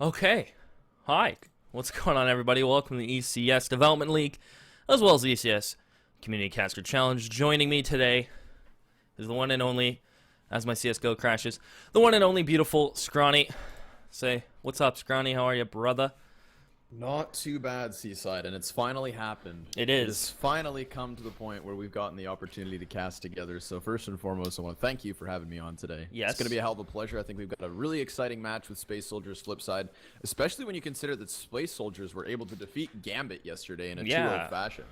Okay. Hi. What's going on, everybody? Welcome to the ECS Development League, as well as the ECS Community Caster Challenge. Joining me today is the one and only, as my CSGO crashes, the one and only beautiful Scrawny. Say, what's up, Scrawny? How are you, brother? Not too bad, Seaside, and it's finally happened. It is. It's finally come to the point where we've gotten the opportunity to cast together. So first and foremost, I want to thank you for having me on today. Yes. It's going to be a hell of a pleasure. I think we've got a really exciting match with Space Soldiers FlipSid, especially when you consider that Space Soldiers were able to defeat Gambit yesterday in a 2-0 fashion.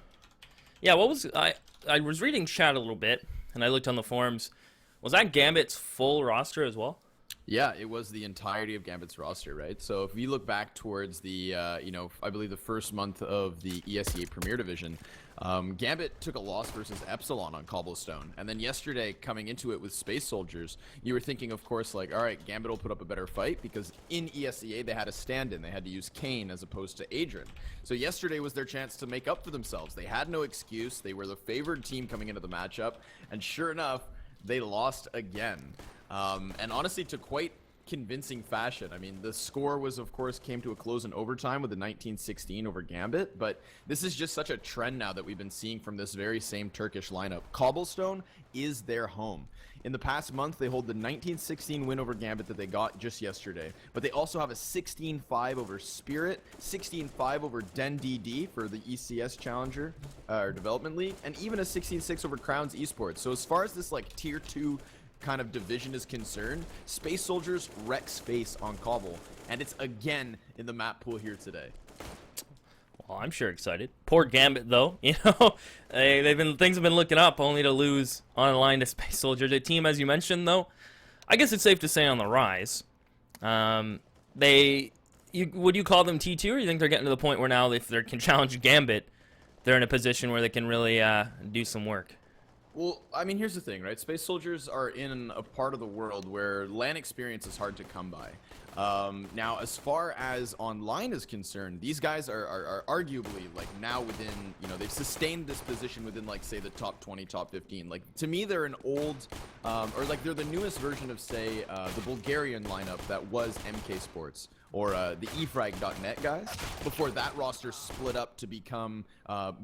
Yeah, what was... I was reading chat a little bit, and I looked on the forums. Was that Gambit's full roster as well? Yeah, it was the entirety of Gambit's roster, right? So if you look back towards the, I believe the first month of the ESEA Premier Division, Gambit took a loss versus Epsilon on Cobblestone. And then yesterday, coming into it with Space Soldiers, you were thinking, of course, like, all right, Gambit will put up a better fight because in ESEA, they had a stand-in. They had to use Kane as opposed to Adrian. So yesterday was their chance to make up for themselves. They had no excuse. They were the favored team coming into the matchup. And sure enough, they lost again. And honestly, to quite convincing fashion. I mean, the score was, of course, came to a close in overtime with the 19-16 over Gambit, but this is just such a trend now that we've been seeing from this very same Turkish lineup. Cobblestone is their home. In the past month, they hold the 19-16 win over Gambit that they got just yesterday, but they also have a 16-5 over Spirit, 16-5 over Den DD for the ECS Challenger, or Development League, and even a 16-6 over Crowns Esports. So as far as this, like, Tier 2 kind of division is concerned, Space Soldiers wreck space on Cobble, and it's again in the map pool here today. Well, I'm sure excited. Poor Gambit, though. You know, things have been looking up, only to lose online to Space Soldiers. A team, as you mentioned, though, I guess it's safe to say on the rise. Would you call them T2, or you think they're getting to the point where now, if they can challenge Gambit, they're in a position where they can really do some work? Well, I mean, here's the thing, right? Space Soldiers are in a part of the world where LAN experience is hard to come by. Now, as far as online is concerned, these guys are arguably, like, now within, they've sustained this position within, like, say, the top 20, top 15. Like, to me, they're an old, or, like, they're the newest version of, say, the Bulgarian lineup that was MK Sports, or the efrag.net guys, before that roster split up to become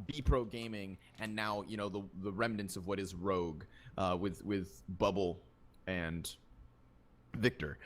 B-Pro Gaming, and now, the remnants of what is Rogue, with Bubble and Victor.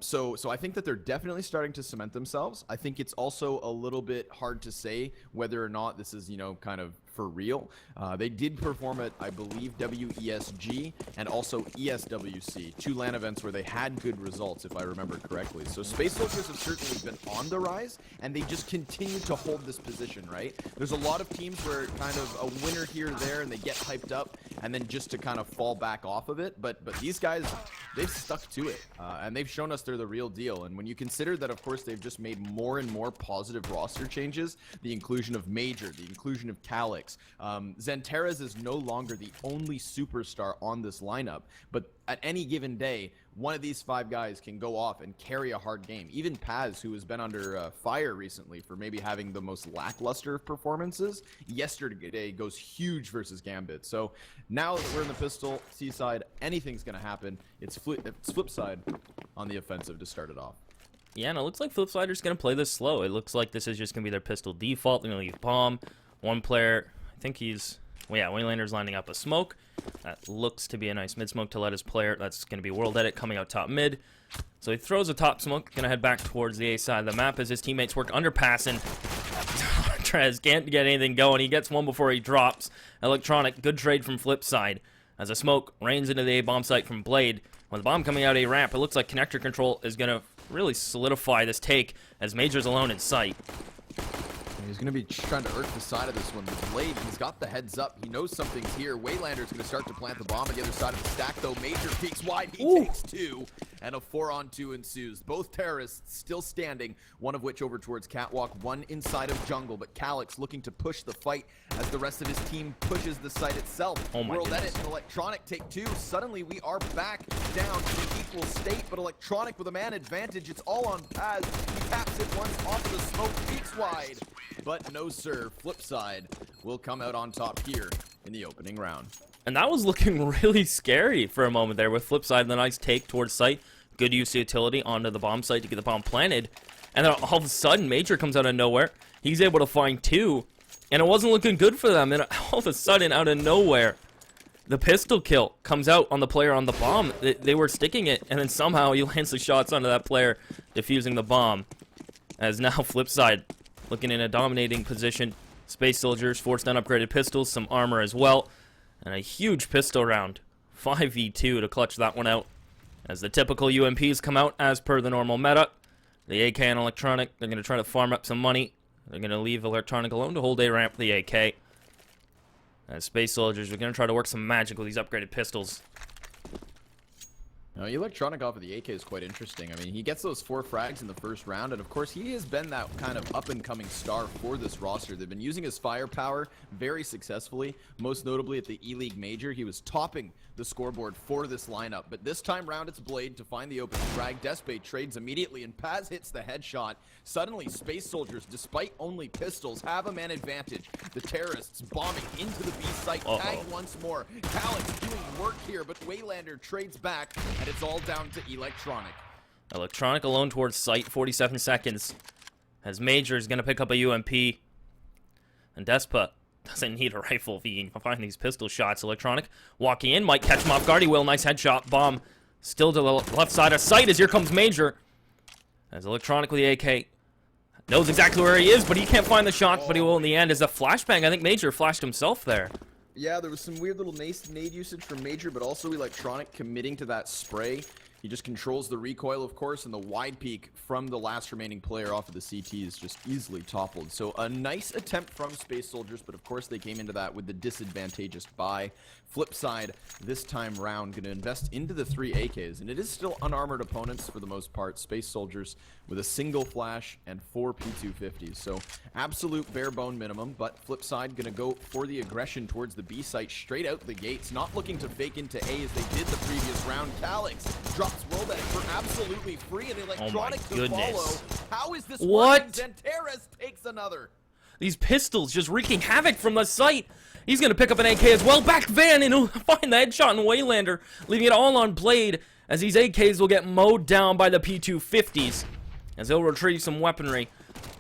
So I think that they're definitely starting to cement themselves. I think it's also a little bit hard to say whether or not this is, kind of for real. They did perform at, I believe, WESG and also ESWC, 2 LAN events where they had good results, if I remember correctly. So Space Soldiers have certainly been on the rise, and they just continue to hold this position, right? There's a lot of teams where kind of a winner here or there, and they get hyped up, and then just to kind of fall back off of it. But these guys, they've stuck to it, and they've shown us they're the real deal. And when you consider that, of course, they've just made more and more positive roster changes, the inclusion of Major, the inclusion of Calix, Zenteres is no longer the only superstar on this lineup, but at any given day, one of these 5 guys can go off and carry a hard game. Even Paz, who has been under fire recently for maybe having the most lackluster of performances, yesterday goes huge versus Gambit. So now that we're in the pistol, Seaside, anything's going to happen. It's FlipSid on the offensive to start it off. Yeah, and it looks like FlipSider's going to play this slow. It looks like this is just going to be their pistol default. They're going to leave bomb. One player, I think he's... Well, yeah, Waylander's lining up a smoke. That looks to be a nice mid-smoke to let his player. That's going to be World Edit coming out top mid. So he throws a top smoke. Going to head back towards the A side of the map as his teammates work underpassing. Trez can't get anything going. He gets one before he drops. Electronic, good trade from FlipSid. As a smoke rains into the A bomb site from Blade. With the bomb coming out A ramp, it looks like connector control is going to really solidify this take as Major's alone in sight. He's going to be trying to irk the side of this one. With Blade, he's got the heads up. He knows something's here. Waylander's going to start to plant the bomb on the other side of the stack, though. Major peeks wide. He takes 2, and a 4-on-2 ensues. Both terrorists still standing, one of which over towards Catwalk, one inside of Jungle, but Calix looking to push the fight as the rest of his team pushes the site itself. Oh my World goodness. Edit and Electronic take 2. Suddenly, we are back down to an equal state, but Electronic with a man advantage. It's all on Paz. He taps it once off of the smoke, peeks wide. But no, sir. FlipSid will come out on top here in the opening round. And that was looking really scary for a moment there with FlipSid. The nice take towards site. good use of utility onto the bomb site to get the bomb planted. And then all of a sudden, Major comes out of nowhere. He's able to find 2. And it wasn't looking good for them. And all of a sudden, out of nowhere, the pistol kill comes out on the player on the bomb. They were sticking it. And then somehow he lands the shots onto that player, defusing the bomb. As now FlipSid looking in a dominating position. Space Soldiers forced on upgraded pistols, some armor as well. And a huge pistol round. 5v2 to clutch that one out. As the typical UMPs come out as per the normal meta. The AK and Electronic, they're going to try to farm up some money. They're going to leave Electronic alone to hold A ramp the AK. As Space Soldiers are going to try to work some magic with these upgraded pistols. Now, Electronic off of the AK is quite interesting. I mean, he gets those 4 frags in the first round, and of course, he has been that kind of up-and-coming star for this roster. They've been using his firepower very successfully, most notably at the E-League Major. He was topping the scoreboard for this lineup, but this time round, it's Blade to find the open frag. Despay trades immediately, and Paz hits the headshot. Suddenly, Space Soldiers, despite only pistols, have a man advantage. The terrorists bombing into the B site, tagged once more. Calix doing work here, but Waylander trades back, and it's all down to Electronic. Electronic alone towards site, 47 seconds. As Major is going to pick up a UMP. And Despa doesn't need a rifle if he can find these pistol shots. Electronic walking in, might catch him off guard. He will. Nice headshot. Bomb still to the left side of sight as here comes Major. As Electronic with the AK knows exactly where he is, but he can't find the shot, but he will in the end. As a flashbang, I think Major flashed himself there. Yeah, there was some weird little nade usage from Major, but also Electronic committing to that spray. He just controls the recoil, of course, and the wide peek from the last remaining player off of the CT is just easily toppled. So a nice attempt from Space Soldiers, but of course they came into that with the disadvantageous buy. FlipSid this time round going to invest into the 3 AKs, and it is still unarmored opponents for the most part. Space Soldiers with a single flash and 4 P250s. So absolute bare bone minimum, but FlipSid going to go for the aggression towards the B site straight out the gates, not looking to fake into A as they did the previous round. Calix drops World Edge for absolutely free, and Electronic to follow. How is this working? Zenteras takes another. These pistols just wreaking havoc from the site. He's going to pick up an AK as well. Back Van, and he'll find the headshot in Waylander, leaving it all on Blade, as these AKs will get mowed down by the P250s, as he'll retrieve some weaponry,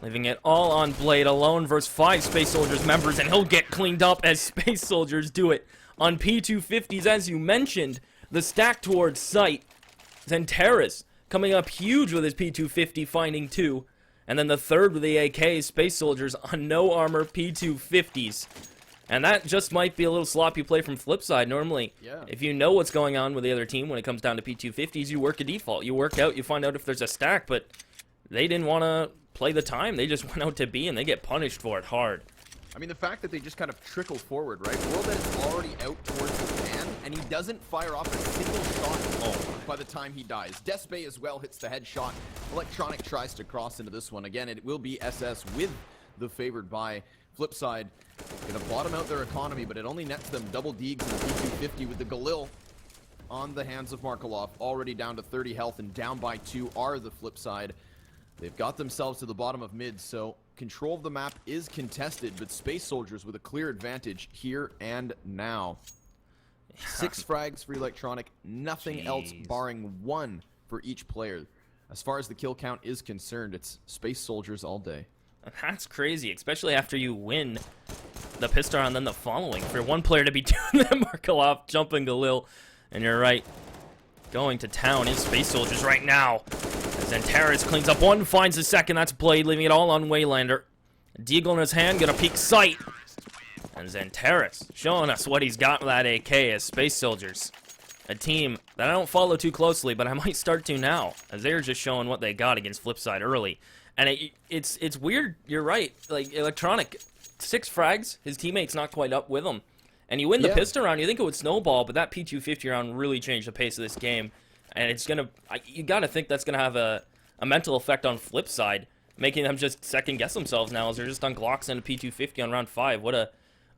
leaving it all on Blade, alone versus 5 Space Soldiers members, and he'll get cleaned up as Space Soldiers do it on P250s. As you mentioned, the stack towards site. Zenteras coming up huge with his P250, finding 2. And then the third with the AK, Space Soldiers on no armor P250s. And that just might be a little sloppy play from FlipSid. Normally, if you know what's going on with the other team when it comes down to P250s, you work a default. You work out, you find out if there's a stack, but they didn't want to play the time. They just went out to B, and they get punished for it hard. I mean, the fact that they just kind of trickle forward, right? World Edge is already out towards the van, and he doesn't fire off a single shot by the time he dies. Despay as well hits the headshot. Electronic tries to cross into this one. Again, it will be SS with the favored buy. FlipSid gonna bottom out their economy, but it only nets them double deegs and P250 with the Galil on the hands of Markelov. Already down to 30 health and down by 2 are the FlipSid. They've got themselves to the bottom of mid, so control of the map is contested, but Space Soldiers with a clear advantage here and now. 6 frags for Electronic, nothing else barring 1 for each player. As far as the kill count is concerned, it's Space Soldiers all day. That's crazy, especially after you win the pistol and then the following. For one player to be doing that, Markelov jumping Galil, and you're right, going to town is Space Soldiers right now. Zenteras cleans up one, finds the second. That's Blade, leaving it all on Waylander. Deagle in his hand, gonna peek sight. And Zenteras showing us what he's got with that AK as Space Soldiers. A team that I don't follow too closely, but I might start to now, as they're just showing what they got against FlipSid early. And it's weird, you're right. Like, Electronic, 6 frags, his teammate's not quite up with him. And you win the pistol round, you think it would snowball, but that P250 round really changed the pace of this game. And it's gonna, you gotta think that's gonna have a mental effect on FlipSid, making them just second guess themselves now as they're just on Glocks and a P250 on round 5. What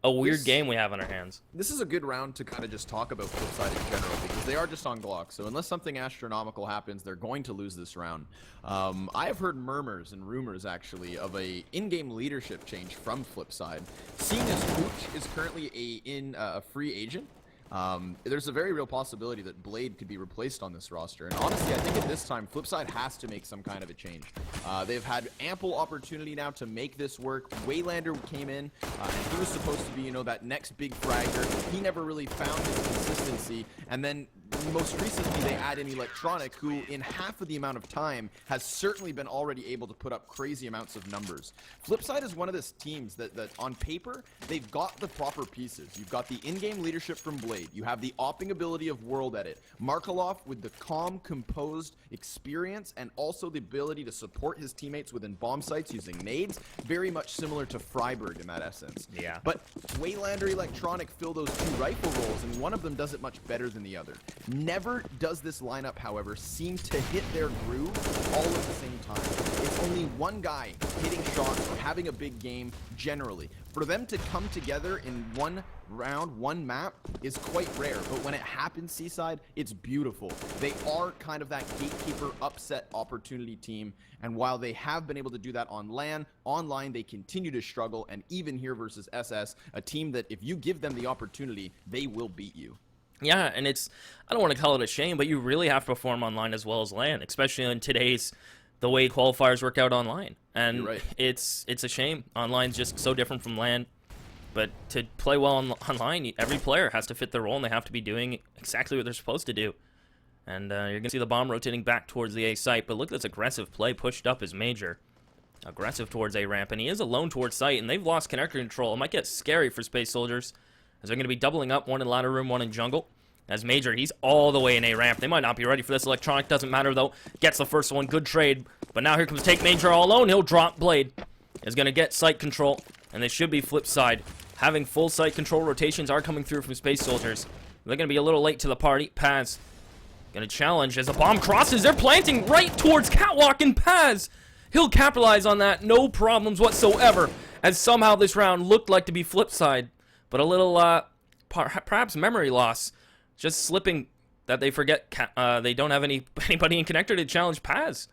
a weird game we have on our hands. This is a good round to kind of just talk about FlipSid in general, because they are just on Glock. So unless something astronomical happens, they're going to lose this round. I have heard murmurs and rumors, actually, of a in-game leadership change from FlipSid. Seeing as Hooch is currently a free agent, There's a very real possibility that Blade could be replaced on this roster. And honestly, I think at this time, FlipSid has to make some kind of a change. They've had ample opportunity now to make this work. Waylander came in, and he was supposed to be, you know, that next big fragger. He never really found his consistency. And then most recently, they add in Electronic, who in half of the amount of time has certainly been already able to put up crazy amounts of numbers. FlipSid is one of these teams that on paper, they've got the proper pieces. You've got the in-game leadership from Blade. You have the opping ability of World Edit. Markelov with the calm, composed experience, and also the ability to support his teammates within bomb sites using nades. Very much similar to Freiburg in that essence. Yeah. But Waylander, Electronic fill those two rifle roles, and one of them does it much better than the other. Never does this lineup, however, seem to hit their groove all at the same time. It's only one guy hitting shots or having a big game generally. For them to come together in one round, one map, is quite rare. But when it happens, Seaside, it's beautiful. They are kind of that gatekeeper upset opportunity team. And while they have been able to do that on LAN, online they continue to struggle. And even here versus SS, a team that if you give them the opportunity, they will beat you. Yeah, and it's, I don't want to call it a shame, but you really have to perform online as well as LAN, especially in today's, the way qualifiers work out online. And You're right. it's a shame. Online's just so different from LAN. But to play well online, every player has to fit their role, and they have to be doing exactly what they're supposed to do. And you're going to see the bomb rotating back towards the A site, but look at this aggressive play pushed up as Major. Aggressive towards A ramp, and he is alone towards site, and they've lost connector control. It might get scary for Space Soldiers, as they're going to be doubling up, one in ladder room, one in jungle. As Major, he's all the way in A ramp. They might not be ready for this. Electronic doesn't matter, though. Gets the first one. Good trade. But now here comes Take Major all alone. He'll drop Blade. Is going to get site control, and they should be FlipSid. Having full site control rotations are coming through from Space Soldiers. They're going to be a little late to the party. Paz going to challenge as a bomb crosses. They're planting right towards Catwalk, and Paz, he'll capitalize on that. No problems whatsoever, as somehow this round looked like to be FlipSid. But a little, perhaps memory loss. Just slipping that they forget they don't have anybody in connector to challenge Paz.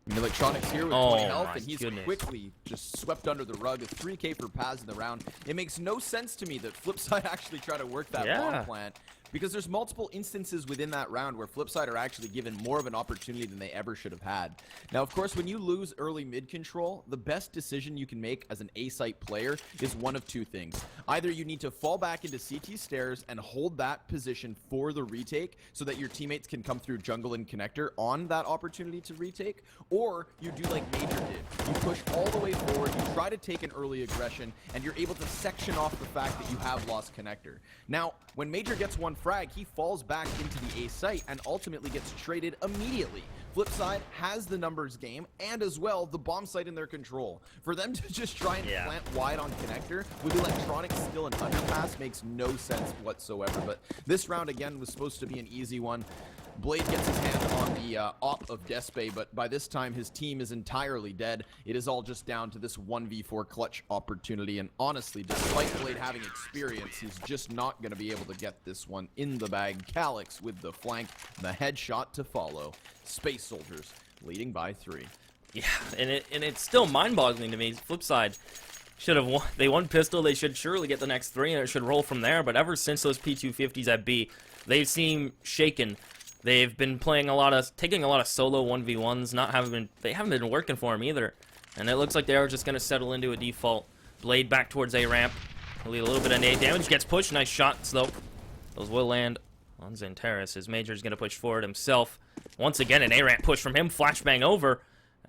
Electronics here with 20 health, my and he's goodness. quickly just swept under the rug. A 3K for Paz in the round. It makes no sense to me that FlipSid actually try to work that bomb plant, because there's multiple instances within that round where FlipSid are actually given more of an opportunity than they ever should have had. Now, of course, when you lose early mid control, the best decision you can make as an A-site player is one of two things. Either you need to fall back into CT stairs and hold that position for the retake so that your teammates can come through jungle and connector on that opportunity to retake, or you do like Major did. You push all the way forward, you try to take an early aggression, and you're able to section off the fact that you have lost connector. Now, when Major gets one frag, he falls back into the A site and ultimately gets traded immediately. FlipSid has the numbers game and as well the bomb site in their control. For them to just try and plant wide on connector with Electronics still an underpass makes no sense whatsoever. But this round again was supposed to be an easy one. Blade gets his hand on the op of Despe, but by this time his team is entirely dead. It is all just down to this 1v4 clutch opportunity, and honestly, despite Blade having experience, he's just not going to be able to get this one in the bag. Calyx with the flank, the headshot to follow. Space Soldiers leading by 3. Yeah, and it's still mind-boggling to me. FlipSid should have won. They won pistol. They should surely get the next 3, and it should roll from there. But ever since those P250s at B, they seem shaken. They've been playing taking a lot of solo 1v1s. They haven't been working for him either. And it looks like they are just going to settle into a default. Blade back towards A ramp. He'll lead a little bit of nade damage. Gets pushed. Nice shots though. Those will land on Xantares. His Major's going to push forward himself. Once again, an A ramp push from him. Flashbang over.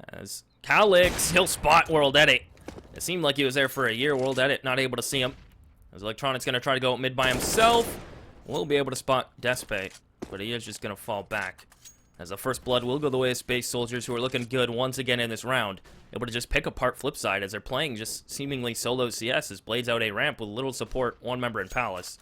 As Calyx, he'll spot World Edit. It seemed like he was there for a year. World Edit not able to see him. As Electronic's going to try to go mid by himself. We'll be able to spot Despe, but he is just going to fall back. As the first blood will go the way of Space Soldiers, who are looking good once again in this round. Able to just pick apart FlipSid as they're playing just seemingly solo CS as Blades out A ramp with little support, one member in Palace.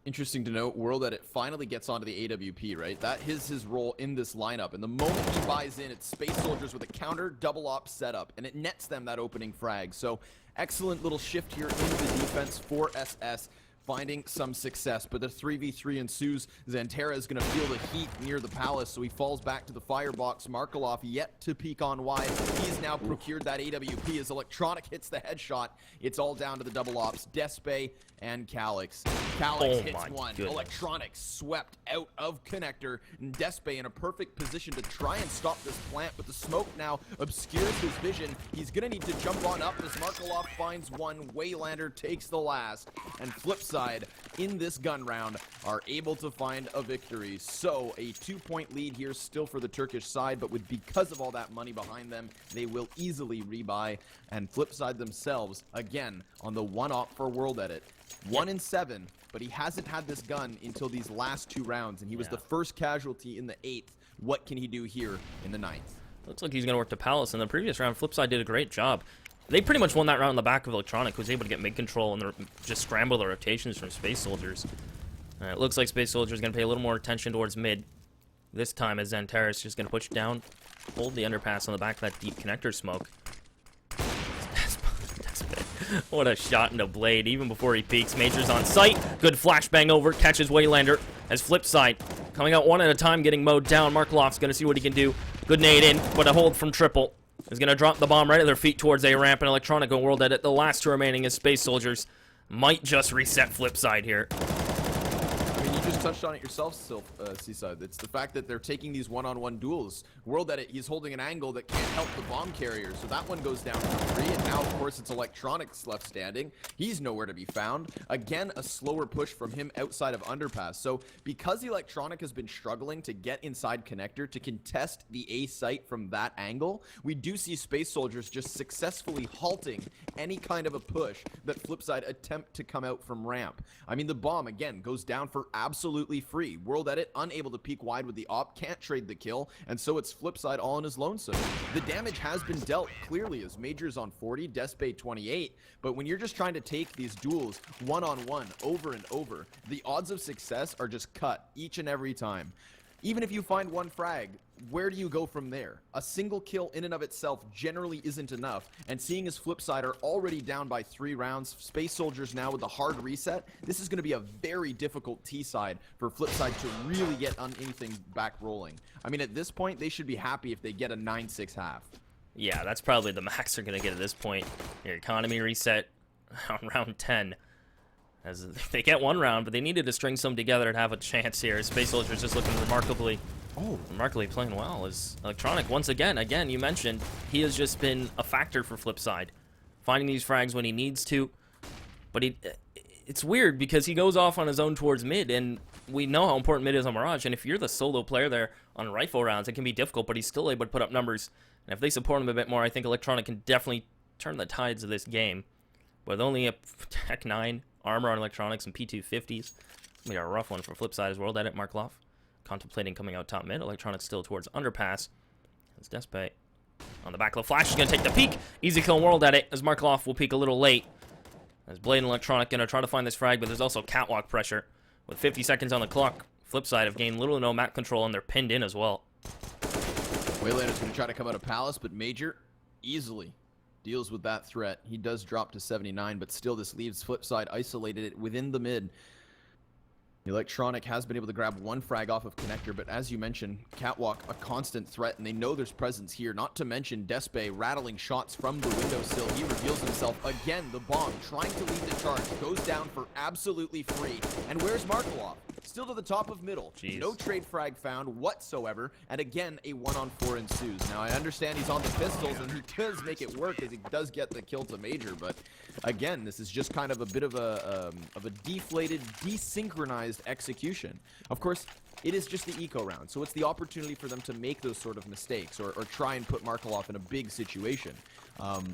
Interesting to note, World Edit finally gets onto the AWP, right? That is his role in this lineup. And the moment he buys in, it's Space Soldiers with a counter double op setup, and it nets them that opening frag. So excellent little shift here into the defense for SS. finding some success, but the 3v3 ensues. Xantera is going to feel the heat near the palace, so he falls back to the firebox. Markelov yet to peek on wide. He's now procured that AWP as Electronic hits the headshot. It's all down to the double ops. Despe and Calyx. Calyx hits one. Goodness. Electronic swept out of connector. And Despe in a perfect position to try and stop this plant, but the smoke now obscures his vision. He's going to need to jump on up as Markelov finds one. Waylander takes the last. And FlipSid in this gun round are able to find a victory. So a 2-point lead here still for the Turkish side, but because of all that money behind them, they will easily rebuy. And FlipSid themselves, again, on the 1-op for World Edit. 1 in 7, but he hasn't had this gun until these last 2 rounds, and he was the first casualty in the 8th. What can he do here in the 9th? Looks like he's going to work the Palace. In the previous round, FlipSid did a great job. They pretty much won that round on the back of Electronic, who was able to get mid-control and just scramble the rotations from Space Soldiers. It looks like Space Soldiers is going to pay a little more attention towards mid. This time, as Xantera is just going to push down, hold the underpass on the back of that deep connector smoke. What a shot into Blade, even before he peeks. Major's on site. Good flashbang over, catches Waylander as FlipSid coming out one at a time, getting mowed down. Markelov's going to see what he can do. Good nade in, but a hold from Triple. Is going to drop the bomb right at their feet towards A ramp, and Electronic and World Edit. The last 2 remaining is Space Soldiers. Might just reset FlipSid here. I mean, you just touched on it yourself, Seaside. It's the fact that they're taking these one-on-one duels. World Edit, he's holding an angle that can't help the bomb carrier, so that one goes down for 3, and now, of course, it's Electronics left standing. He's nowhere to be found. Again, a slower push from him outside of underpass. So, because Electronic has been struggling to get inside connector to contest the A site from that angle, we do see Space Soldiers just successfully halting any kind of a push that FlipSid attempt to come out from ramp. I mean, the bomb, again, goes down for absolutely free. World Edit unable to peek wide with the op, can't trade the kill, and so it's FlipSid all on his lonesome. The damage has been dealt clearly as Major's on 40, Despe 28, but when you're just trying to take these duels one-on-one over and over, the odds of success are just cut each and every time. Even if you find one frag, where do you go from there? A single kill in and of itself generally isn't enough, and seeing as FlipSid are already down by 3 rounds, Space Soldiers now with the hard reset, this is going to be a very difficult T-side for FlipSid to really get on anything back rolling. I mean, at this point, they should be happy if they get a 9-6 half. Yeah, that's probably the max they're going to get at this point. Your economy reset on round 10. As they get 1 round, but they needed to string some together to have a chance here. Space Soldiers just looking remarkably playing well. As Electronic, once again, you mentioned, he has just been a factor for FlipSid. Finding these frags when he needs to. But it's weird because he goes off on his own towards mid, and we know how important mid is on Mirage, and if you're the solo player there on rifle rounds, it can be difficult, but he's still able to put up numbers. And if they support him a bit more, I think Electronic can definitely turn the tides of this game. With only a Tech 9 armor on Electronics and P250s. We got a rough one for FlipSid as World Edit. Markelov contemplating coming out top mid. Electronics still towards underpass. As Despe on the back of the flash is going to take the peek. Easy kill World Edit as Markelov will peek a little late. As Blade and Electronic going to try to find this frag, but there's also catwalk pressure. With 50 seconds on the clock, FlipSid have gained little to no map control, and they're pinned in as well. Waylander's going to try to come out of Palace, but Major easily deals with that threat. He does drop to 79, but still this leaves FlipSid isolated within the mid. Electronic has been able to grab 1 frag off of connector, but as you mentioned, Catwalk a constant threat, and they know there's presence here. Not to mention Despe rattling shots from the windowsill. He reveals himself again. The bomb trying to lead the charge goes down for absolutely free. And where's Markelov? Still to the top of middle. Jeez. No trade frag found whatsoever, and again a 1-on-4 ensues. Now I understand he's on the pistols, and he does make it work as he does get the kill to Major, but again, this is just kind of a bit of a deflated, desynchronized execution. Of course, it is just the eco round, so it's the opportunity for them to make those sort of mistakes or try and put Markelov in a big situation.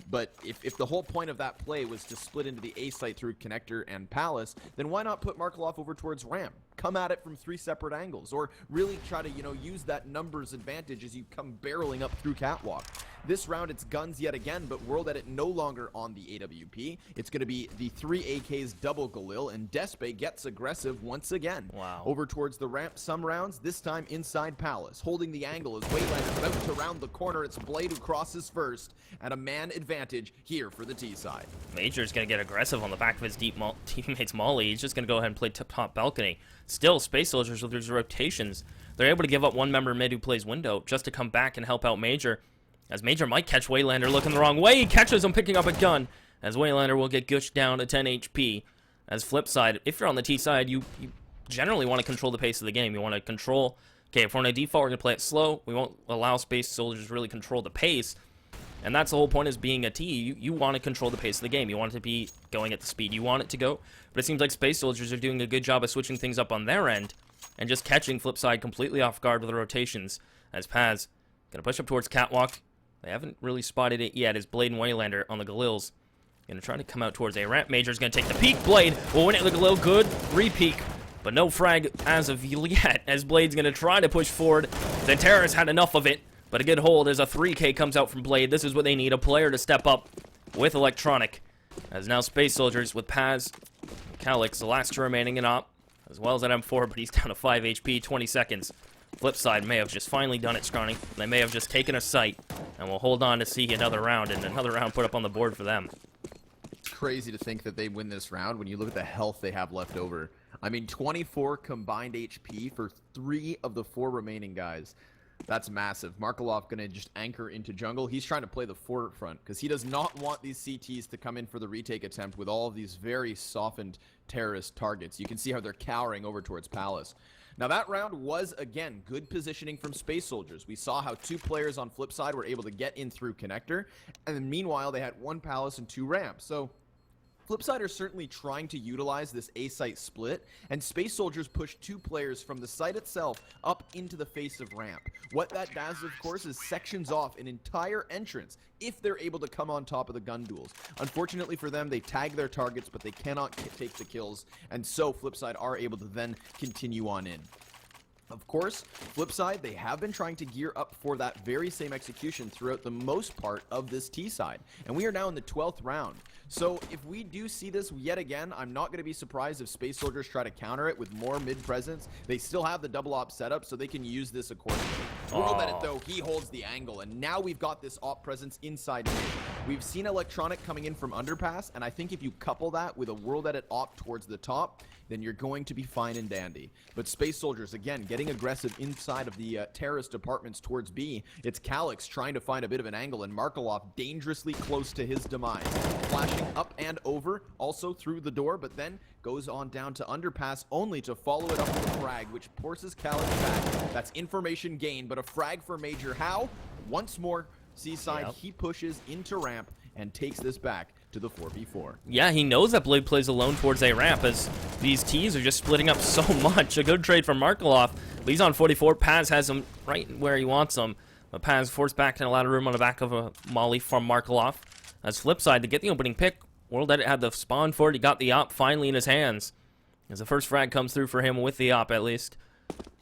But if the whole point of that play was to split into the A site through connector and Palace, then why not put Markelov over towards ramp? Come at it from 3 separate angles, or really try to, use that numbers advantage as you come barreling up through catwalk. This round, it's guns yet again, but World Edit no longer on the AWP. It's going to be the 3 AKs double Galil, and Despe gets aggressive once again. Wow. Over towards the ramp, some rounds, this time inside Palace. Holding the angle as Waylander's about to round the corner. It's Blade who crosses first, and a man advantage here for the T side. Major's going to get aggressive on the back of his teammate's molly. He's just going to go ahead and play top balcony. Still, Space Soldiers with his rotations, they're able to give up one member mid who plays window just to come back and help out Major. As Major might catch Waylander looking the wrong way. He catches him picking up a gun. As Waylander will get gushed down to 10 HP. As FlipSid, if you're on the T side, you generally want to control the pace of the game. You want to control, okay, if we're on a default, we're going to play it slow. We won't allow Space Soldiers to really control the pace. And that's the whole point is being a T. You want to control the pace of the game. You want it to be going at the speed you want it to go. But it seems like Space Soldiers are doing a good job of switching things up on their end and just catching FlipSid completely off guard with the rotations. As Paz going to push up towards Catwalk. They haven't really spotted it yet as Blade and Waylander on the Galils. Going to try to come out towards a ramp. Major's going to take the peek. Blade will win it with the Galil. Good re-peek. But no frag as of yet, as Blade's going to try to push forward. The Terrorists had enough of it, but a good hold as a 3K comes out from Blade. This is what they need, a player to step up with Electronic. As now Space Soldiers with Paz, Calix, the last two remaining in op, as well as an M4, but he's down to 5 HP, 20 seconds. FlipSid may have just finally done it, Scrawny. They may have just taken a sight, and we'll hold on to see another round, and another round put up on the board for them. It's crazy to think that they win this round when you look at the health they have left over. I mean, 24 combined HP for 3 of the 4 remaining guys. That's massive. Markelov going to just anchor into jungle. He's trying to play the forefront because he does not want these CTs to come in for the retake attempt with all of these very softened terrorist targets. You can see how they're cowering over towards Palace. Now that round was, again, good positioning from Space Soldiers. We saw how 2 players on FlipSid were able to get in through connector, and then meanwhile they had 1 Palace and 2 ramps. So FlipSid are certainly trying to utilize this A-site split, and Space Soldiers push 2 players from the site itself up into the face of ramp. What that does, of course, is sections off an entire entrance if they're able to come on top of the gun duels. Unfortunately for them, they tag their targets, but they cannot take the kills, and so FlipSid are able to then continue on in. Of course, FlipSid, they have been trying to gear up for that very same execution throughout the most part of this T side. And we are now in the 12th round. So if we do see this yet again, I'm not going to be surprised if Space Soldiers try to counter it with more mid-presence. They still have the double op setup, so they can use this accordingly. World Edit, though, he holds the angle, and now we've got this op presence inside mid. We've seen Electronic coming in from underpass, and I think if you couple that with a World Edit op towards the top, then you're going to be fine and dandy. But Space Soldiers, again, getting aggressive inside of the terrorist apartments towards B. It's Calix trying to find a bit of an angle, and Markelov dangerously close to his demise. Flashing up and over, also through the door, but then goes on down to underpass, only to follow it up with a frag, which forces Calix back. That's information gained, but a frag for Major. How? Once more, Seaside, he pushes into ramp and takes this back to the 4v4. Yeah, he knows that Blade plays alone towards a ramp as these Ts are just splitting up so much. A good trade from Markelov. But he's on 44. Paz has him right where he wants him. But Paz forced back in a lot of room on the back of a molly from Markelov. As FlipSid to get the opening pick. World Edit had the spawn for it. He got the op finally in his hands. As the first frag comes through for him with the op at least.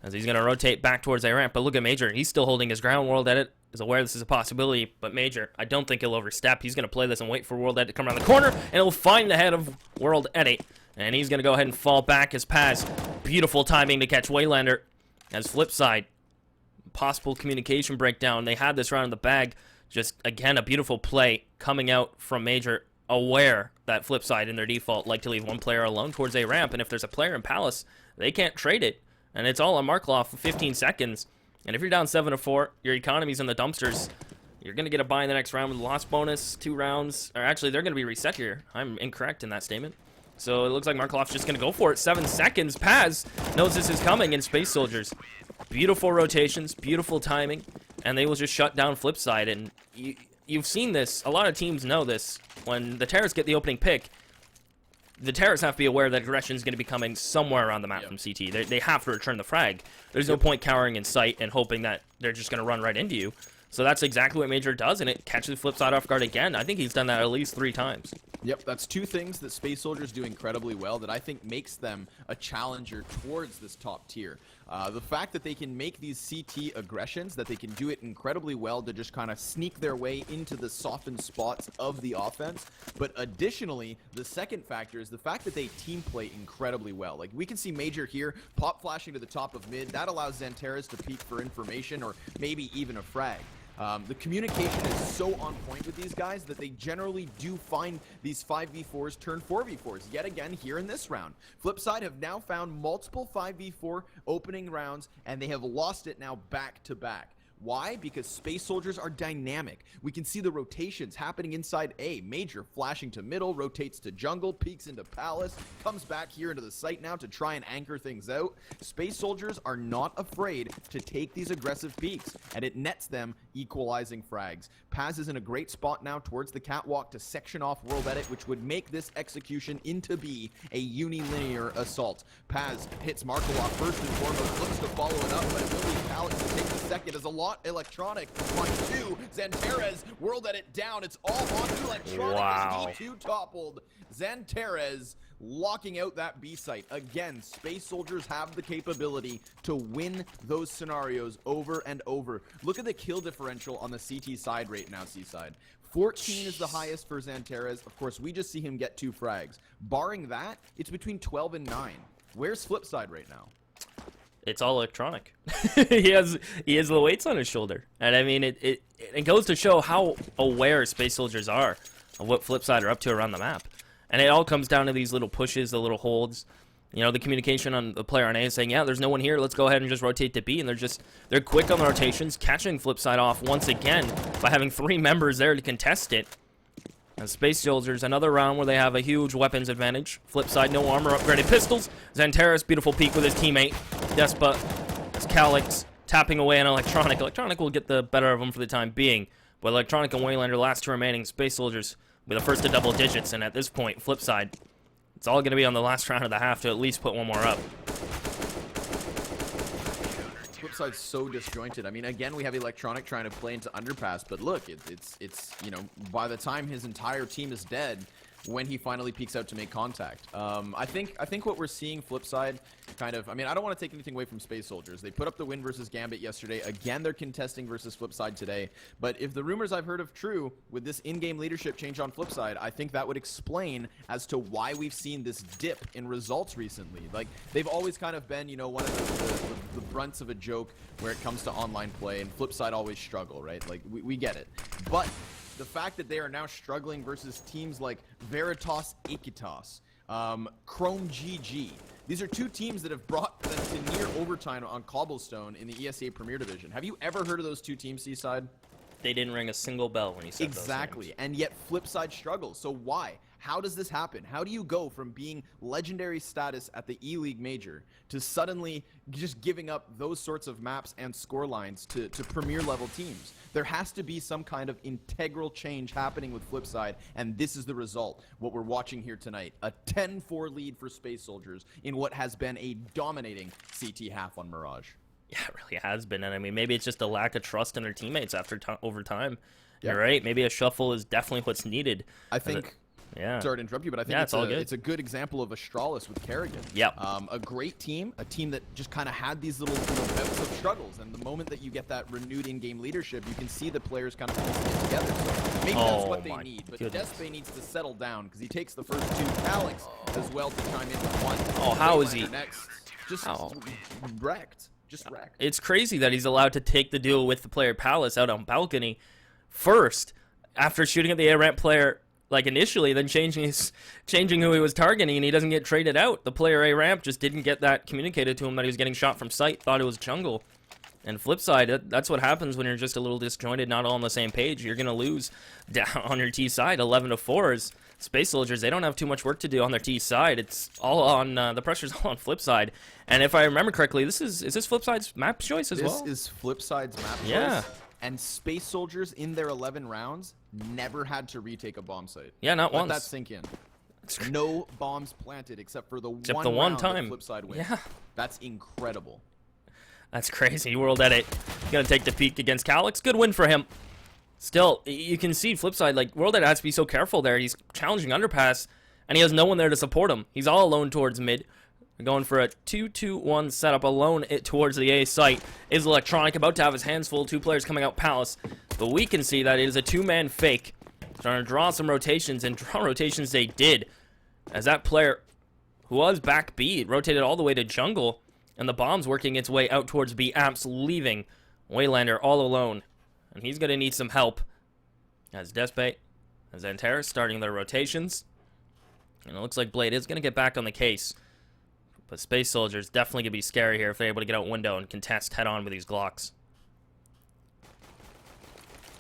As he's going to rotate back towards a ramp. But look at Major. He's still holding his ground. World Edit is aware this is a possibility, but Major, I don't think he'll overstep. He's going to play this and wait for World Edit to come around the corner, and he'll find the head of World Edit, and he's going to go ahead and fall back as Paz. Beautiful timing to catch Waylander. As FlipSid, possible communication breakdown. They had this round in the bag. Just, again, a beautiful play coming out from Major, aware that FlipSid in their default like to leave 1 player alone towards a ramp, and if there's a player in Palace, they can't trade it, and it's all on Markelov for 15 seconds. And if you're down 7-4, your economy's in the dumpsters. You're going to get a buy in the next round with a loss bonus, 2 rounds. Or actually, they're going to be reset here. I'm incorrect in that statement. So it looks like Markelov's just going to go for it. 7 seconds. Paz knows this is coming in Space Soldiers. Beautiful rotations, beautiful timing, and they will just shut down FlipSid. And you've seen this. A lot of teams know this. When the Terrorists get the opening pick, the Terrorists have to be aware that aggression is going to be coming somewhere around the map from CT. They have to return the frag. There's no point cowering in sight and hoping that they're just going to run right into you. So that's exactly what Major does, and it catches FlipSid off guard again. I think he's done that at least 3 times. Yep, that's 2 things that Space Soldiers do incredibly well that I think makes them a challenger towards this top tier. The fact that they can make these CT aggressions, that they can do it incredibly well to just kind of sneak their way into the softened spots of the offense. But additionally, the second factor is the fact that they team play incredibly well. Like, we can see Major here pop flashing to the top of mid. That allows Xanteres to peek for information or maybe even a frag. The communication is so on point with these guys that they generally do find these 5v4s turn 4v4s. Yet again here in this round. FlipSid have now found multiple 5v4 opening rounds, and they have lost it now back to back. Why? Because Space Soldiers are dynamic. We can see the rotations happening inside A. Major flashing to middle, rotates to jungle, peeks into Palace, comes back here into the site now to try and anchor things out. Space Soldiers are not afraid to take these aggressive peeks, and it nets them equalizing frags. Paz is in a great spot now towards the catwalk to section off World Edit, which would make this execution into be a unilinear assault. Paz hits Markov first and foremost, looks to follow it up, but it will leave Alex to take the second as a lot electronic on 2. Xanteres, World Edit down. It's all on electronic. Wow. As E2 toppled. Xanteres locking out that B site. Again, Space Soldiers have the capability to win those scenarios over and over. Look at the kill differential on the CT side right now, C-side. 14 is the highest for Xanteres. Of course, we just see him get 2 frags. Barring that, it's between 12 and 9. Where's FlipSid right now? It's all electronic. he has the weights on his shoulder, and I mean it goes to show how aware Space Soldiers are of what FlipSid are up to around the map, and it all comes down to these little pushes, the little holds. You know, the communication on the player on A is saying, yeah, there's no one here, let's go ahead and just rotate to B, and they're quick on the rotations, catching FlipSid off once again by having 3 members there to contest it. And Space Soldiers, another round where they have a huge weapons advantage. FlipSid, no armor, upgraded pistols. Xanteres, beautiful peek with his teammate. Despa, as Calyx tapping away on Electronic. Electronic will get the better of him for the time being. But Electronic and Waylander, last 2 remaining. Space Soldiers with the first to double digits. And at this point, FlipSid, it's all going to be on the last round of the half to at least put one more up. FlipSid's so disjointed. I mean, again, we have Electronic trying to play into Underpass, but look, it's you know, by the time his entire team is dead, when he finally peeks out to make contact. I think what we're seeing FlipSid kind of, I mean, I don't want to take anything away from Space Soldiers. They put up the win versus Gambit yesterday. Again, they're contesting versus FlipSid today. But if the rumors I've heard of true, with this in-game leadership change on FlipSid, I think that would explain as to why we've seen this dip in results recently. Like, they've always kind of been, you know, one of the brunts of a joke where it comes to online play, and FlipSid always struggle, right? Like, we get it. But the fact that they are now struggling versus teams like Veritas Iquitas, Chrome GG. These are 2 teams that have brought them to near overtime on Cobblestone in the ESA Premier Division. Have you ever heard of those 2 teams, Seaside? They didn't ring a single bell when you said exactly, those names. And yet FlipSid struggles. So why? How does this happen? How do you go from being legendary status at the E-League Major to suddenly just giving up those sorts of maps and score lines to premier level teams? There has to be some kind of integral change happening with FlipSid, and this is the result, what we're watching here tonight. A 10-4 lead for Space Soldiers in what has been a dominating CT half on Mirage. Yeah, it really has been, and I mean, maybe it's just a lack of trust in their teammates after over time. Yeah. You're right. Maybe a shuffle is definitely what's needed. I think. Yeah. Sorry to interrupt you, but I think it's a good example of Astralis with Kerrigan. Yep. A great team, a team that just kind of had these little bouts of struggles, and the moment that you get that renewed in-game leadership, you can see the players kind of piecing it together. So maybe that's what they need, but Despe needs to settle down because he takes the first 2. Alex as well to chime in with 1. Oh, how is he? Next, just wrecked. Just wrecked. It's crazy that he's allowed to take the duel with the player Palace out on balcony first after shooting at the A-ramp player like initially, then changing who he was targeting, and he doesn't get traded out. The player A-ramp just didn't get that communicated to him that he was getting shot from sight, thought it was jungle. And FlipSid, that's what happens when you're just a little disjointed, not all on the same page. You're going to lose down on your T side, 11-4. Space Soldiers, they don't have too much work to do on their T side. It's all on, the pressure's all on FlipSid. And if I remember correctly, is this FlipSid's map choice as well? This is FlipSid's map choice. Yeah. And Space Soldiers, in their 11 rounds, never had to retake a bomb site. Yeah, not once. Let that sink in. No bombs planted except for the one one round time. that FlipSid wins. Yeah. That's incredible. That's crazy. World Edit gonna take the peak against Calyx. Good win for him. Still, you can see FlipSid, like, World Edit has to be so careful there. He's challenging Underpass, and he has no one there to support him. He's all alone towards mid. We're going for a 2-2-1 setup alone towards the A site. Is Electronic about to have his hands full? Two players coming out Palace. But we can see that it is a two-man fake. Trying to draw some rotations, and draw rotations they did. As that player, who was back B, rotated all the way to jungle. And the bomb's working its way out towards B. Amps leaving Waylander all alone. And he's going to need some help. As Despay and Xantares starting their rotations. And it looks like Blade is going to get back on the case. But Space Soldiers definitely going to be scary here if they're able to get out window and contest head-on with these Glocks.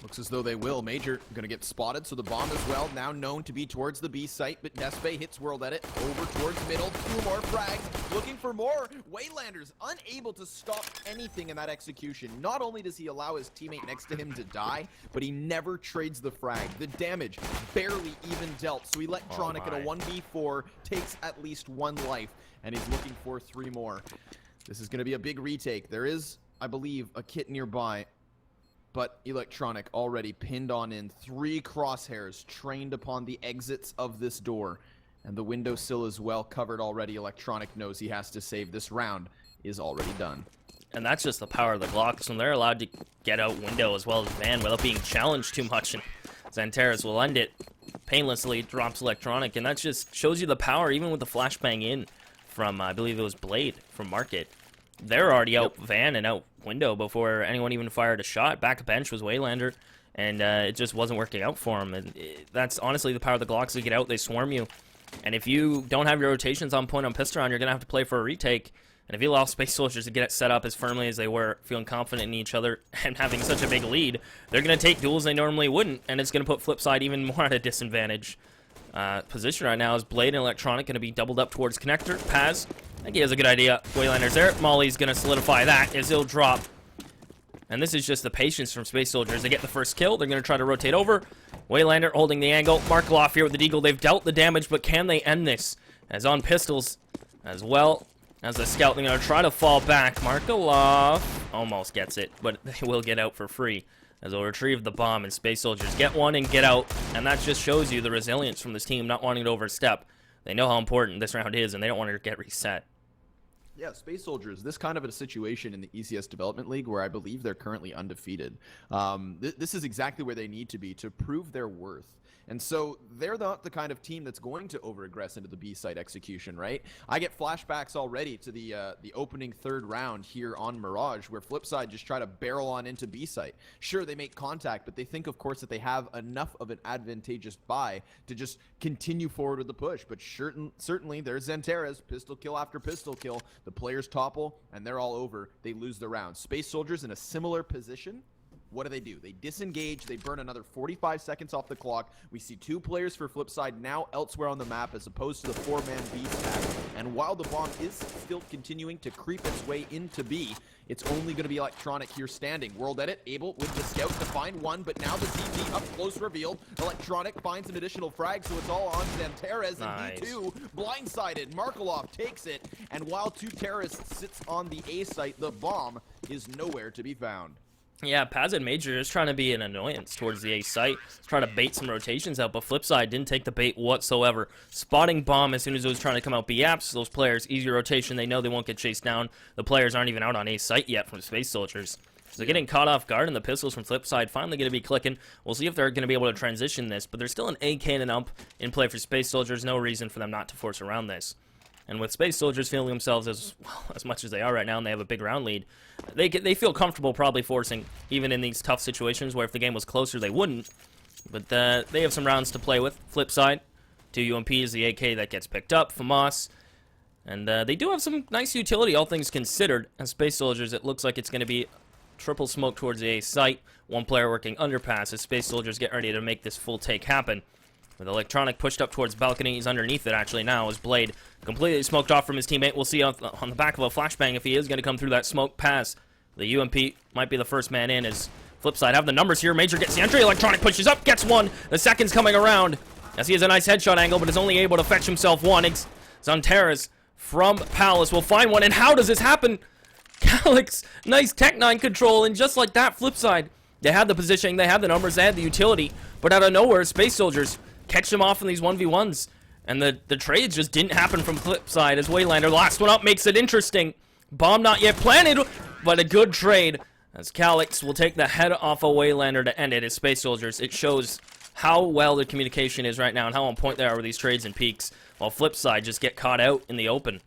Looks as though they will. Major gonna get spotted, so the bomb as well, now known to be towards the B site, but Despay hits World Edit over towards middle. Two more frags, looking for more. Waylander's unable to stop anything in that execution. Not only does he allow his teammate next to him to die, but he never trades the frag. The damage barely even dealt, so Electronic at a 1v4 takes at least one life, and he's looking for three more. This is gonna be a big retake. There is, I believe, a kit nearby. But Electronic already pinned on in. Three crosshairs trained upon the exits of this door. And the windowsill is well covered already. Electronic knows he has to save. This round is already done. And that's just the power of the Glocks. When they're allowed to get out window as well as Van without being challenged too much. And Xantares will end it painlessly, drops Electronic. And that just shows you the power, even with the flashbang in from, I believe it was Blade from Market. They're already out Van and out window before anyone even fired a shot. Back bench was Waylander, and it just wasn't working out for him. And that's honestly the power of the Glocks. They get out, they swarm you. And if you don't have your rotations on point on pistol round, you're going to have to play for a retake. And if you allow Space Soldiers to get it set up as firmly as they were, feeling confident in each other, and having such a big lead, they're going to take duels they normally wouldn't, and it's going to put FlipSid even more at a disadvantage. Position right now is Blade and Electronic going to be doubled up towards Connector. Paz, I think he has a good idea. Waylander's there. Molly's going to solidify that as he'll drop. And this is just the patience from Space Soldiers. They get the first kill. They're going to try to rotate over. Waylander holding the angle. Markloff here with the deagle. They've dealt the damage, but can they end this? As on pistols as well as the scout. They're going to try to fall back. Markloff almost gets it, but they will get out for free. As they'll retrieve the bomb, and Space Soldiers get one and get out. And that just shows you the resilience from this team, not wanting to overstep. They know how important this round is, and they don't want it to get reset. Yeah, Space Soldiers, this kind of a situation in the ECS Development League where I believe they're currently undefeated. This is exactly where they need to be to prove their worth. And so they're not the kind of team that's going to over-aggress into the B-site execution, right? I get flashbacks already to the opening third round here on Mirage, where FlipSid just try to barrel on into B-site. Sure, they make contact, but they think, of course, that they have enough of an advantageous buy to just continue forward with the push. But certainly, there's Xantares, pistol kill after pistol kill. The players topple, and they're all over. They lose the round. Space Soldiers in a similar position. What do? They disengage. They burn another 45 seconds off the clock. We see two players for FlipSid now elsewhere on the map as opposed to the four-man B stack. And while the bomb is still continuing to creep its way into B, it's only going to be Electronic here standing. World Edit able with the scout to find one, but now the TP up close revealed. Electronic finds an additional frag, so it's all on Xantares. And D2 blindsided. Markaloff takes it, and while two terrorists sits on the A site, the bomb is nowhere to be found. Yeah, Paz and Major is trying to be an annoyance towards the A site. Trying to bait some rotations out, but FlipSid didn't take the bait whatsoever. Spotting bomb as soon as it was trying to come out B apps. Those players, easy rotation, they know they won't get chased down. The players aren't even out on A site yet from Space Soldiers. So they're getting caught off guard, and the pistols from FlipSid finally going to be clicking. We'll see if they're going to be able to transition this, but there's still an A cannon up in play for Space Soldiers. No reason for them not to force around this. And with Space Soldiers feeling themselves as much as they are right now, and they have a big round lead, they feel comfortable probably forcing, even in these tough situations where if the game was closer, they wouldn't. But they have some rounds to play with. FlipSid, 2 UMPs, the AK that gets picked up, FAMAS. And they do have some nice utility, all things considered. As Space Soldiers, it looks like it's going to be triple smoke towards the A site. One player working underpass as Space Soldiers get ready to make this full take happen. With Electronic pushed up towards balcony, he's underneath it actually now as Blade completely smoked off from his teammate. We'll see on the back of a flashbang if he is going to come through that smoke pass. The UMP might be the first man in as FlipSid have the numbers here. Major gets the entry. Electronic pushes up, gets one. The second's coming around as he has a nice headshot angle, but is only able to fetch himself one. Xantares from Palace will find one. And how does this happen? Calyx, nice Tech-9 control, and just like that, FlipSid, they had the positioning, they had the numbers, they had the utility, but out of nowhere, Space Soldiers catch them off in these 1v1s. And the trades just didn't happen from FlipSid as Waylander, last one up, makes it interesting. Bomb not yet planted, but a good trade as Calyx will take the head off of Waylander to end it as Space Soldiers. It shows how well the communication is right now and how on point they are with these trades and peaks, while FlipSid just get caught out in the open.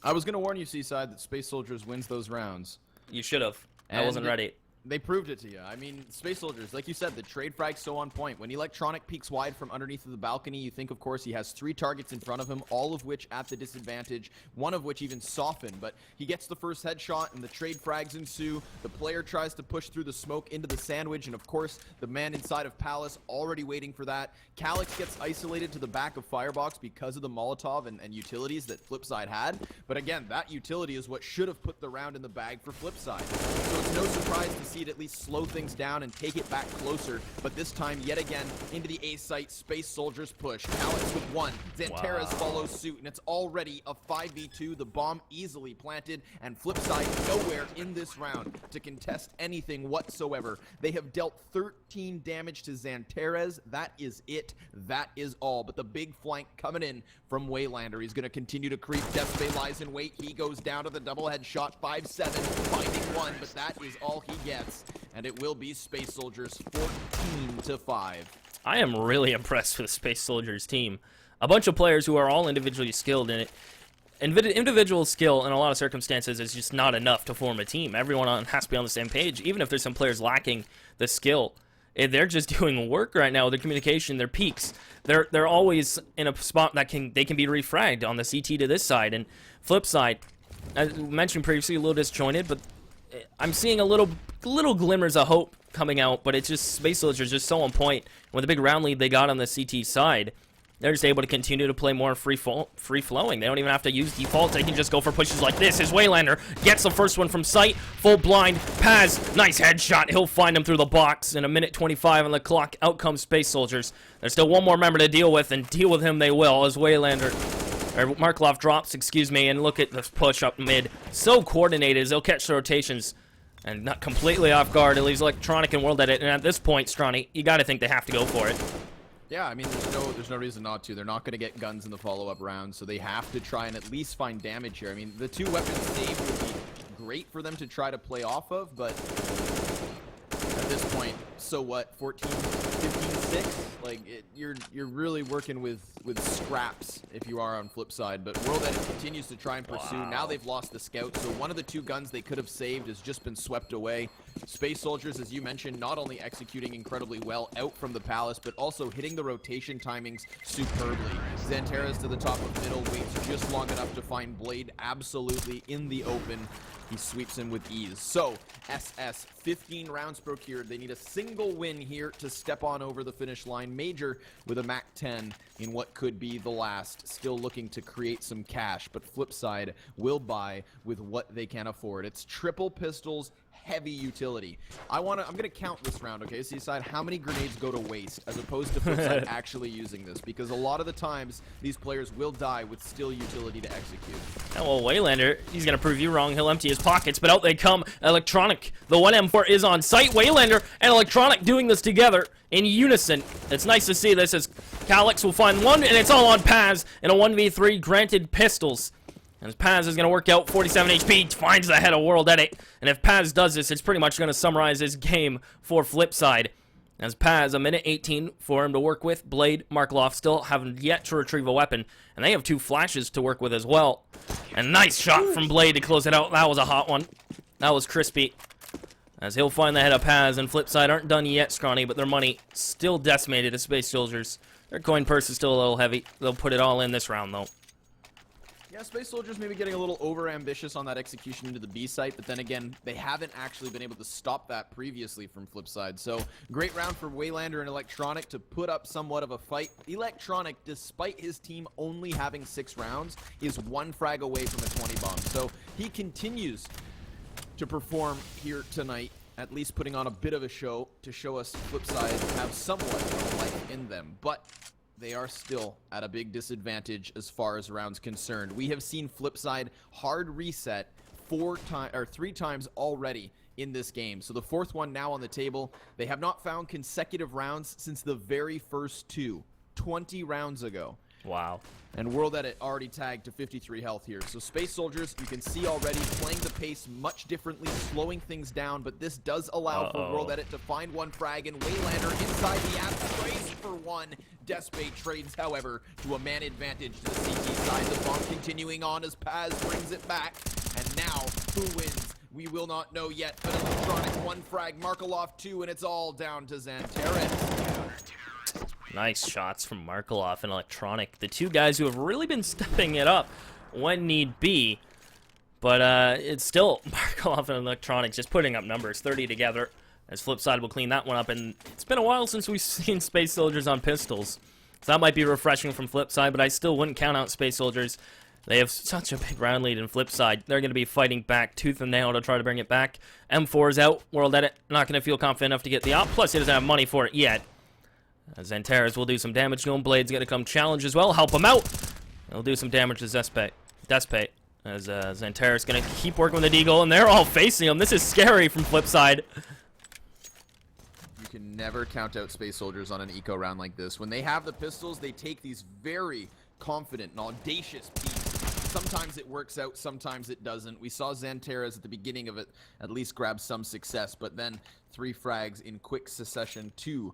I was going to warn you, Seaside, that Space Soldiers wins those rounds. You should have. I wasn't ready. They proved it to you. I mean, Space Soldiers, like you said, the trade frag's so on point. When Electronic peeks wide from underneath of the balcony, you think, of course, he has 3 targets in front of him, all of which at the disadvantage, one of which even softened. But he gets the first headshot, and the trade frags ensue. The player tries to push through the smoke into the sandwich, and of course, the man inside of Palace already waiting for that. Calyx gets isolated to the back of Firebox because of the Molotov and utilities that FlipSid had. But again, that utility is what should have put the round in the bag for FlipSid. So it's no surprise to see it at least slow things down and take it back closer. But this time, yet again, into the A site, Space Soldiers push. Calyx with 1. Xanteras follows suit, and it's already a 5v2. The bomb easily planted, and FlipSid nowhere in this round to contest anything whatsoever. They have dealt 13 damage to Xanteras. That is it. That is all. But the big flank coming in from Waylander. He's going to continue to creep. Deathbay lies in wait. He goes down to the double headshot. 5-7, finding 1, but that is all he gets. And it will be Space Soldiers 14-5. I am really impressed with Space Soldiers' team. A bunch of players who are all individually skilled in it. Individual skill in a lot of circumstances is just not enough to form a team. Everyone has to be on the same page, even if there's some players lacking the skill. They're just doing work right now. Their communication, their peaks. They're always in a spot that they can be refragged on the CT to this side. And FlipSid, as mentioned previously, a little disjointed, but I'm seeing a little glimmers of hope coming out. But it's just Space Soldiers just so on point. With the big round lead they got on the CT side, they're just able to continue to play more free-flowing. They don't even have to use default. They can just go for pushes like this. As Waylander gets the first one from sight. Full blind. Paz, nice headshot. He'll find him through the box. In a minute 25 on the clock, out comes Space Soldiers. There's still one more member to deal with, and deal with him they will as Waylander, or Markloff drops, excuse me, and look at the push up mid. So coordinated as they'll catch the rotations. And not completely off guard. It leaves Electronic and World Edit. And at this point, Stronny, you got to think they have to go for it. Yeah, I mean, there's no reason not to. They're not going to get guns in the follow-up round, so they have to try and at least find damage here. I mean, the 2 weapons saved would be great for them to try to play off of, but at this point, so what? 14, 15, 6? Like, you're really working with scraps if you are on FlipSid, but World Edit continues to try and pursue. Wow. Now they've lost the scout, so one of the 2 guns they could have saved has just been swept away. Space Soldiers, as you mentioned, not only executing incredibly well out from the Palace, but also hitting the rotation timings superbly. Xanteras to the top of middle, waits just long enough to find Blade absolutely in the open. He sweeps him with ease. So, SS, 15 rounds procured. They need a single win here to step on over the finish line. Major with a MAC 10 in what could be the last. Still looking to create some cash, but FlipSid will buy with what they can afford. It's triple pistols, heavy utility. I'm gonna count this round, okay? So decide how many grenades go to waste as opposed to FlipSid actually using this, because a lot of the times these players will die with still utility to execute. Oh, well, Waylander, he's gonna prove you wrong. He'll empty his pockets, but out they come. Electronic, the 1M4 is on site. Waylander and Electronic doing this together in unison. It's nice to see this as Calyx will find one, and it's all on Paz in a 1v3, granted pistols. As Paz is going to work out 47 HP, finds the head of World Edit. And if Paz does this, it's pretty much going to summarize his game for FlipSid. As Paz, a minute 18 for him to work with. Blade, Markloff still haven't yet to retrieve a weapon. And they have 2 flashes to work with as well. And nice shot from Blade to close it out. That was a hot one. That was crispy. As he'll find the head of Paz, and FlipSid aren't done yet, Scrawny, but their money still decimated as Space Soldiers. Their coin purse is still a little heavy. They'll put it all in this round, though. Yeah, Space Soldiers maybe getting a little over-ambitious on that execution into the B site, but then again, they haven't actually been able to stop that previously from FlipSid. So, great round for Waylander and Electronic to put up somewhat of a fight. Electronic, despite his team only having 6 rounds, is 1 frag away from a 20 bomb. So, he continues to perform here tonight, at least putting on a bit of a show to show us FlipSid have somewhat of a life in them. But they are still at a big disadvantage as far as rounds concerned. We have seen FlipSid hard reset 3 times already in this game. So the 4th one now on the table. They have not found consecutive rounds since the very first 2, 20 rounds ago. Wow. And World Edit already tagged to 53 health here. So Space Soldiers, you can see already playing the pace much differently, slowing things down, but this does allow for World Edit to find one frag, and Waylander inside the app sprays for one. Despay trades, however, to a man advantage to the CT side. The bomb continuing on as Paz brings it back. And now, who wins? We will not know yet, but Electronic one frag, Markelov two, and it's all down to Xanteres. Nice shots from Markelov and Electronic, the two guys who have really been stepping it up when need be. But it's still Markelov and Electronic just putting up numbers, 30 together, as FlipSid will clean that one up. And it's been a while since we've seen Space Soldiers on pistols, so that might be refreshing from FlipSid, but I still wouldn't count out Space Soldiers. They have such a big round lead in FlipSid. They're going to be fighting back tooth and nail to try to bring it back. M4's out. World Edit not going to feel confident enough to get the op. Plus, he doesn't have money for it yet. Xanteres will do some damage to him. Blade's going to come challenge as well. Help him out. He'll do some damage to Despay. As Xanteres going to keep working with the Deagle, and they're all facing him. This is scary from FlipSid. You can never count out Space Soldiers on an eco round like this. When they have the pistols, they take these very confident and audacious beats. Sometimes it works out, sometimes it doesn't. We saw Xanteres at the beginning of it at least grab some success, but then 3 frags in quick succession to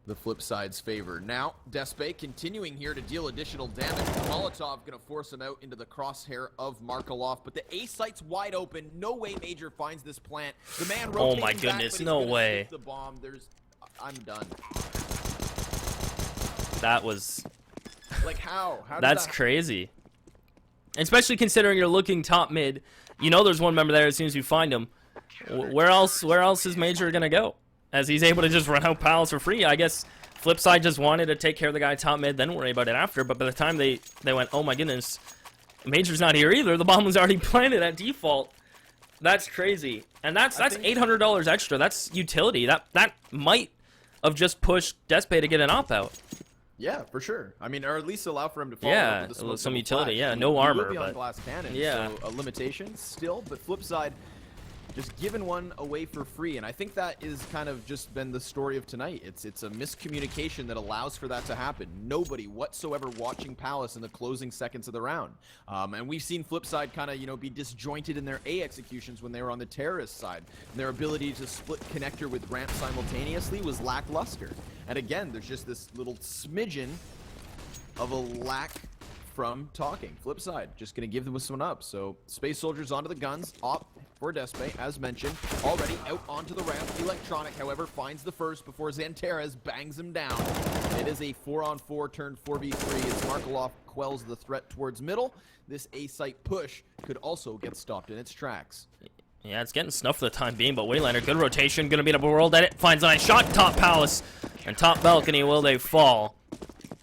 the FlipSid's favor. Now, Despay continuing here to deal additional damage. Molotov gonna force him out into the crosshair of Markelov, but the A site's wide open. No way Major finds this plant. The man rotating Oh my back, goodness, but he's no gonna way. shoot the bomb. I'm done. That was... Like how? That's crazy. Especially considering you're looking top mid. You know there's one member there as soon as you find him. Where else is Major gonna go? As he's able to just run out pals for free. I guess FlipSid just wanted to take care of the guy top mid, then worry about it after. But by the time they went, oh my goodness, Major's not here either. The bomb was already planted at default. That's crazy. And that's $800 extra. That's utility. That might have just pushed Despay to get an op out. Yeah, for sure. I mean, or at least allow for him to follow Yeah, up with the some smoke utility. flash. Yeah, He no armor, will be on but glass cannon, yeah. so a limitation still. But FlipSid just giving one away for free, and I think that is kind of just been the story of tonight. It's a miscommunication that allows for that to happen. Nobody whatsoever watching Palace in the closing seconds of the round, and we've seen FlipSid kind of be disjointed in their A executions when they were on the terrorist side. And their ability to split connector with ramp simultaneously was lackluster. And again, there's just this little smidgen of a lack from talking. FlipSid just gonna give them this one up. So Space Soldiers onto the guns, op for Despay, as mentioned, already out onto the ramp. Electronic, however, finds the first before Xanteres bangs him down. It is a 4-on-4 turned 4v3 as Markelov quells the threat towards middle. This A-site push could also get stopped in its tracks. Yeah, it's getting snuffed for the time being, but Waylander, good rotation, gonna beat up a World Edit, finds a nice shot, top Palace, and top balcony, will they fall?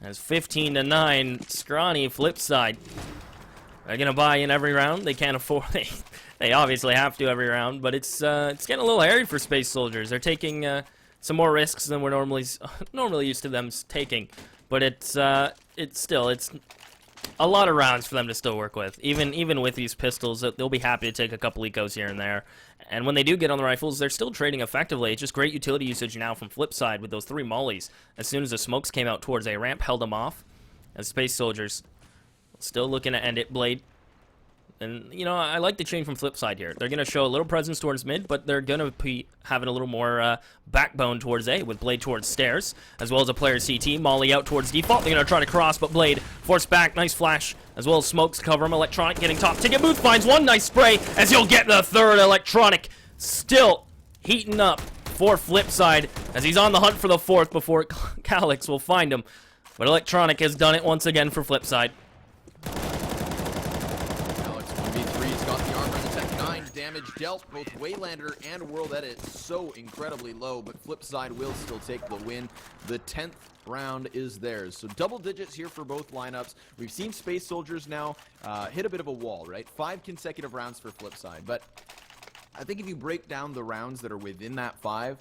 As 15-9, scrawny FlipSid. They're gonna buy in every round. They can't afford. They obviously have to every round, but it's getting a little hairy for Space Soldiers. They're taking some more risks than we're normally used to them taking. But it's still a lot of rounds for them to still work with. Even with these pistols, they'll be happy to take a couple ecos here and there. And when they do get on the rifles, they're still trading effectively. It's just great utility usage now from FlipSid with those 3 mollies. As soon as the smokes came out towards A ramp, held them off. As Space Soldiers still looking to end it. Blade. And, I like the change from FlipSid here. They're going to show a little presence towards mid, but they're going to be having a little more backbone towards A, with Blade towards stairs, as well as a player CT. Molly out towards default. They're going to try to cross, but Blade forced back. Nice flash, as well as smokes to cover him. Electronic getting top. Ticket Booth finds one nice spray, as he'll get the third. Electronic still heating up for FlipSid, as he's on the hunt for the fourth before Calyx will find him. But Electronic has done it once again for FlipSid. Damage dealt. Both Waylander and World Edit so incredibly low, but FlipSid will still take the win. The 10th round is theirs. So double digits here for both lineups. We've seen Space Soldiers now hit a bit of a wall, right? 5 consecutive rounds for FlipSid, but I think if you break down the rounds that are within that 5,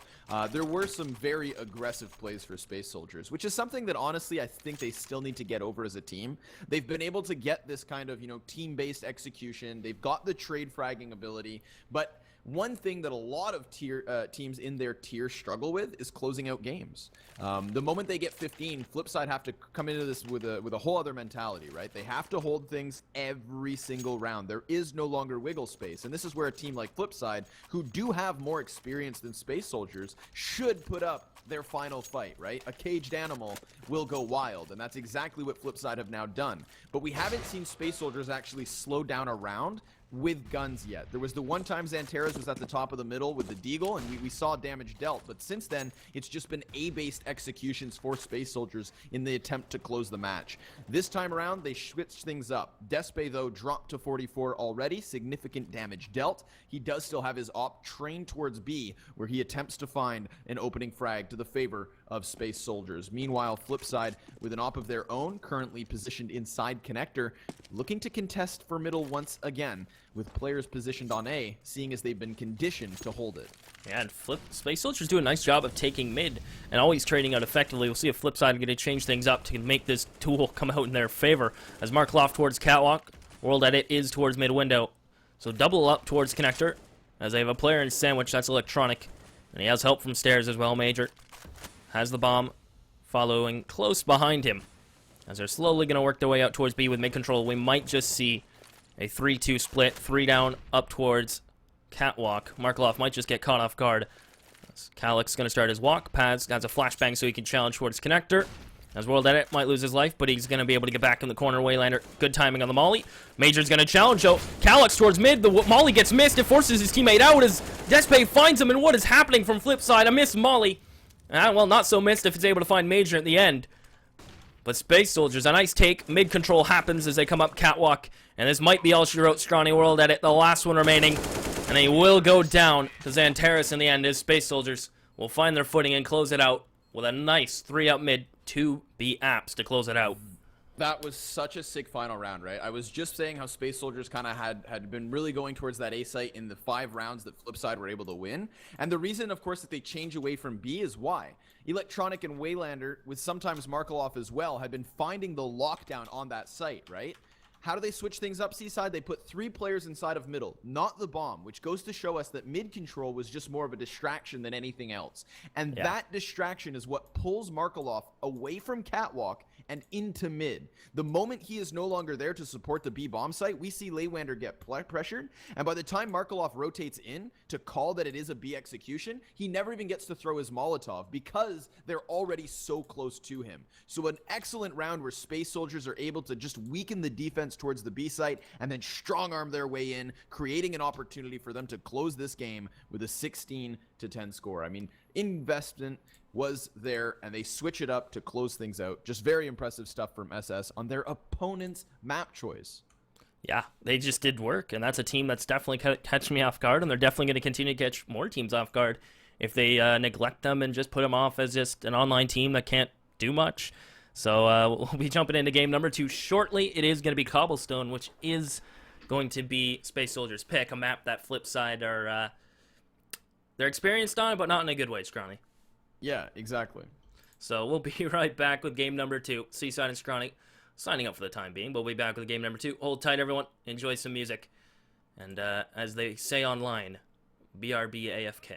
there were some very aggressive plays for Space Soldiers, which is something that honestly I think they still need to get over as a team. They've been able to get this kind of, team-based execution. They've got the trade fragging ability, but one thing that a lot of teams in their tier struggle with is closing out games. The moment they get 15, FlipSid have to come into this with a whole other mentality, right? They have to hold things every single round. There is no longer wiggle space, and this is where a team like FlipSid, who do have more experience than Space Soldiers, should put up their final fight, right? A caged animal will go wild, and that's exactly what FlipSid have now done. But we haven't seen Space Soldiers actually slow down a round with guns yet. There was the one time Xanteras was at the top of the middle with the Deagle, and we saw damage dealt, but since then, it's just been A-based executions for Space Soldiers in the attempt to close the match. This time around, they switched things up. Despe, though, dropped to 44 already, significant damage dealt. He does still have his op trained towards B, where he attempts to find an opening frag to the favor of Space Soldiers. Meanwhile, FlipSid, with an op of their own, currently positioned inside connector, looking to contest for middle once again, with players positioned on A, seeing as they've been conditioned to hold it. Yeah, and Space Soldiers do a nice job of taking mid and always trading out effectively. We'll see if FlipSid are going to change things up to make this tool come out in their favor. As Markloff towards Catwalk, World Edit is towards mid window. So double up towards connector, as they have a player in sandwich, that's electronic. And he has help from stairs as well, Major. Has the bomb following close behind him. As they're slowly going to work their way out towards B with mid control, we might just see a 3-2 split, 3 down, up towards Catwalk. Markloff might just get caught off guard. Calyx going to start his walk. Paz has a flashbang so he can challenge towards connector. As World Edit might lose his life, but he's going to be able to get back in the corner. Waylander, good timing on the molly. Major's going to challenge, though. Calyx towards mid. The molly gets missed. It forces his teammate out as Despe finds him. And what is happening from FlipSid? A missed molly. Well, not so missed if it's able to find Major at the end. But Space Soldiers, a nice take. Mid control happens as they come up Catwalk. And this might be all she wrote. Strawny World Edit, the last one remaining. And they will go down to Xanteras in the end as Space Soldiers will find their footing and close it out with a nice 3-up mid, 2 B apps to close it out. That was such a sick final round, right? I was just saying how Space Soldiers kind of had been really going towards that A site in the 5 rounds that FlipSid were able to win. And the reason, of course, that they change away from B is why. Electronic and Waylander, with sometimes Markloff as well, had been finding the lockdown on that site, right? How do they switch things up, Seaside? They put 3 players inside of middle, not the bomb, which goes to show us that mid control was just more of a distraction than anything else. And that distraction is what pulls Markloff away from Catwalk and into mid. The moment he is no longer there to support the B bomb site, we see Laywander get pressured, and by the time Markloff rotates in to call that it is a B execution, he never even gets to throw his Molotov because they're already so close to him. So an excellent round where Space Soldiers are able to just weaken the defense towards the B site and then strong arm their way in, creating an opportunity for them to close this game with a 16-10 score. I mean, investment was there, and they switch it up to close things out. Just very impressive stuff from SS on their opponent's map choice. Yeah, they just did work, and that's a team that's definitely catching me off guard, and they're definitely going to continue to catch more teams off guard if they neglect them and just put them off as just an online team that can't do much. So we'll be jumping into game number 2 shortly. It is going to be Cobblestone, which is going to be Space Soldiers' pick, a map that FlipSid are they're experienced on, but not in a good way, Scrawny. Yeah, exactly. So we'll be right back with game number 2. Seaside and Scrawny signing up for the time being. We'll be back with game number 2. Hold tight, everyone. Enjoy some music. And as they say online, BRB AFK.